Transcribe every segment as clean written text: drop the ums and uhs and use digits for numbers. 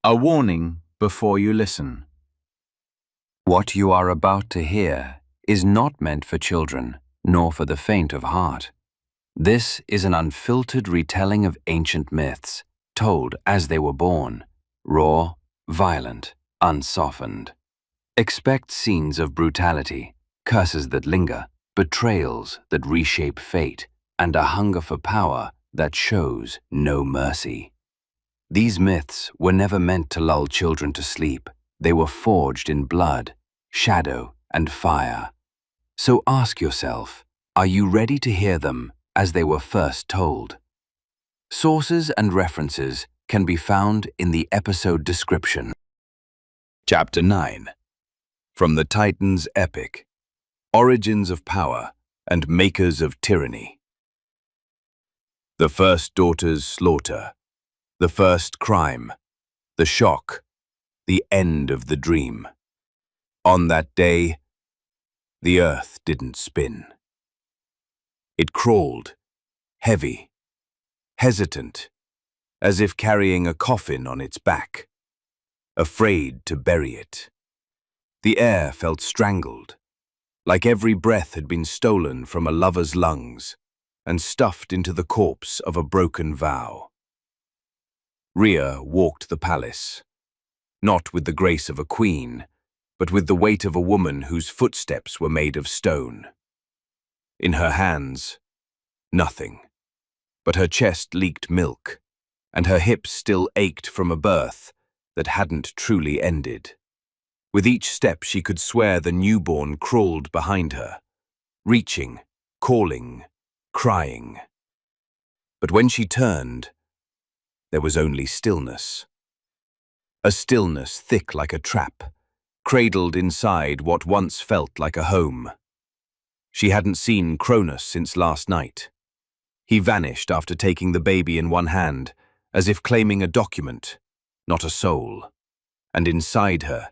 A warning before you listen. What you are about to hear is not meant for children, nor for the faint of heart. This is an unfiltered retelling of ancient myths, told as they were born, raw, violent, unsoftened. Expect scenes of brutality, curses that linger, betrayals that reshape fate, and a hunger for power that shows no mercy. These myths were never meant to lull children to sleep. They were forged in blood, shadow, and fire. So ask yourself, are you ready to hear them as they were first told? Sources and references can be found in the episode description. Chapter 9. From the Titans' Epic, Origins of Power and Makers of Tyranny. The first daughter's slaughter, the first crime, the shock, the end of the dream. On that day, the earth didn't spin. It crawled, heavy, hesitant, as if carrying a coffin on its back, afraid to bury it. The air felt strangled, like every breath had been stolen from a lover's lungs and stuffed into the corpse of a broken vow. Rhea walked the palace, not with the grace of a queen, but with the weight of a woman whose footsteps were made of stone. In her hands, nothing, but her chest leaked milk, and her hips still ached from a birth that hadn't truly ended. With each step she could swear the newborn crawled behind her, reaching, calling, crying. But when she turned, there was only stillness. A stillness thick like a trap, cradled inside what once felt like a home. She hadn't seen Cronus since last night. He vanished after taking the baby in one hand, as if claiming a document, not a soul. And inside her,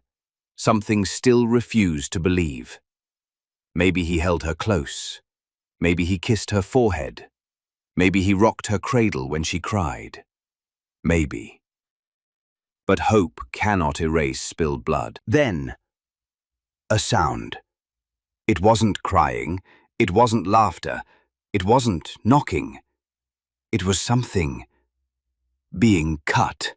something still refused to believe. Maybe he held her close. Maybe he kissed her forehead. Maybe he rocked her cradle when she cried. Maybe. But hope cannot erase spilled blood. Then, a sound. It wasn't crying, it wasn't laughter, it wasn't knocking. It was something being cut.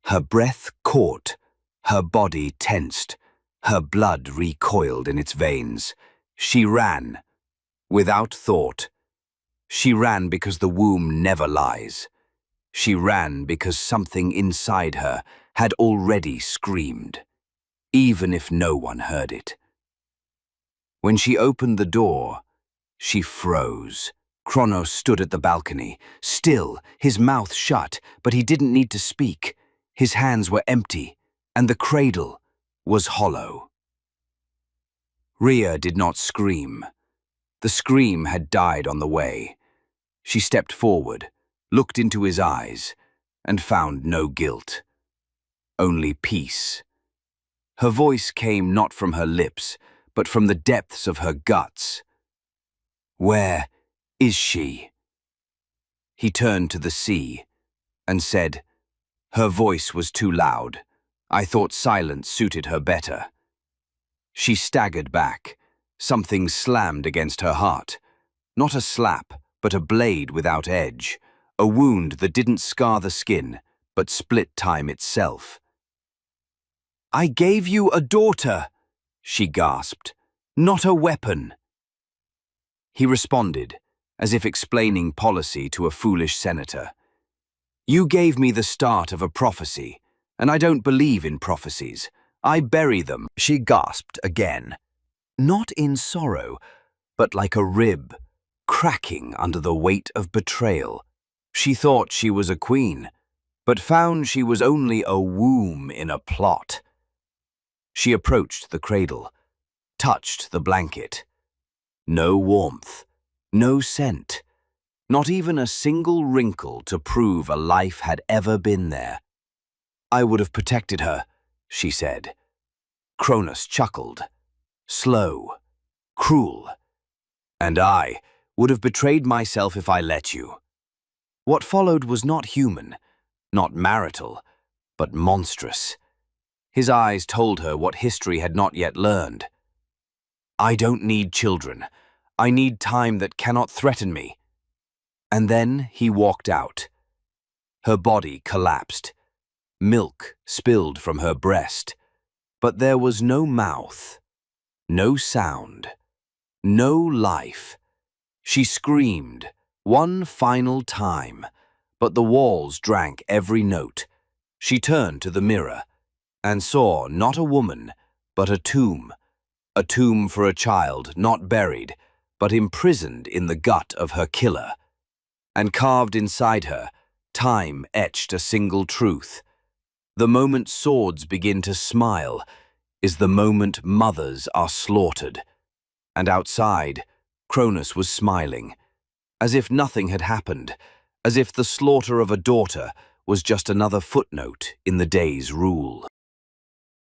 Her breath caught, her body tensed, her blood recoiled in its veins. She ran, without thought. She ran because the womb never lies. She ran because something inside her had already screamed, even if no one heard it. When she opened the door, she froze. Cronus stood at the balcony, still, his mouth shut, but he didn't need to speak. His hands were empty, and the cradle was hollow. Rhea did not scream. The scream had died on the way. She stepped forward, looked into his eyes, and found no guilt, only peace. Her voice came not from her lips, but from the depths of her guts. Where is she? He turned to the sea and said, her voice was too loud. I thought silence suited her better. She staggered back. Something slammed against her heart. Not a slap, but a blade without edge. A wound that didn't scar the skin, but split time itself. I gave you a daughter, she gasped, not a weapon. He responded, as if explaining policy to a foolish senator. You gave me the start of a prophecy, and I don't believe in prophecies. I bury them, she gasped again. Not in sorrow, but like a rib, cracking under the weight of betrayal. She thought she was a queen, but found she was only a womb in a plot. She approached the cradle, touched the blanket. No warmth, no scent, not even a single wrinkle to prove a life had ever been there. I would have protected her, she said. Cronus chuckled. Slow, cruel. And I would have betrayed myself if I let you. What followed was not human, not marital, but monstrous. His eyes told her what history had not yet learned. "I don't need children. I need time that cannot threaten me." And then he walked out. Her body collapsed. Milk spilled from her breast. But there was no mouth, no sound, no life. She screamed one final time, but the walls drank every note. She turned to the mirror and saw not a woman, but a tomb for a child not buried, but imprisoned in the gut of her killer. And carved inside her, time etched a single truth. The moment swords begin to smile is the moment mothers are slaughtered. And outside, Cronus was smiling, as if nothing had happened, as if the slaughter of a daughter was just another footnote in the day's rule.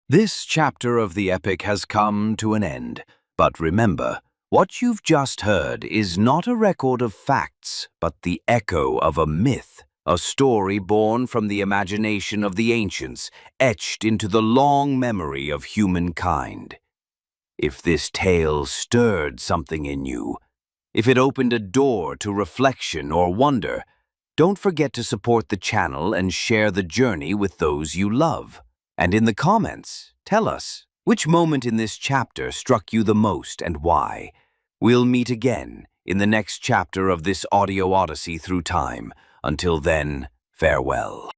This chapter of the epic has come to an end, but remember, what you've just heard is not a record of facts, but the echo of a myth, a story born from the imagination of the ancients, etched into the long memory of humankind. If this tale stirred something in you, if it opened a door to reflection or wonder, don't forget to support the channel and share the journey with those you love. And in the comments, tell us which moment in this chapter struck you the most and why. We'll meet again in the next chapter of this audio odyssey through time. Until then, farewell.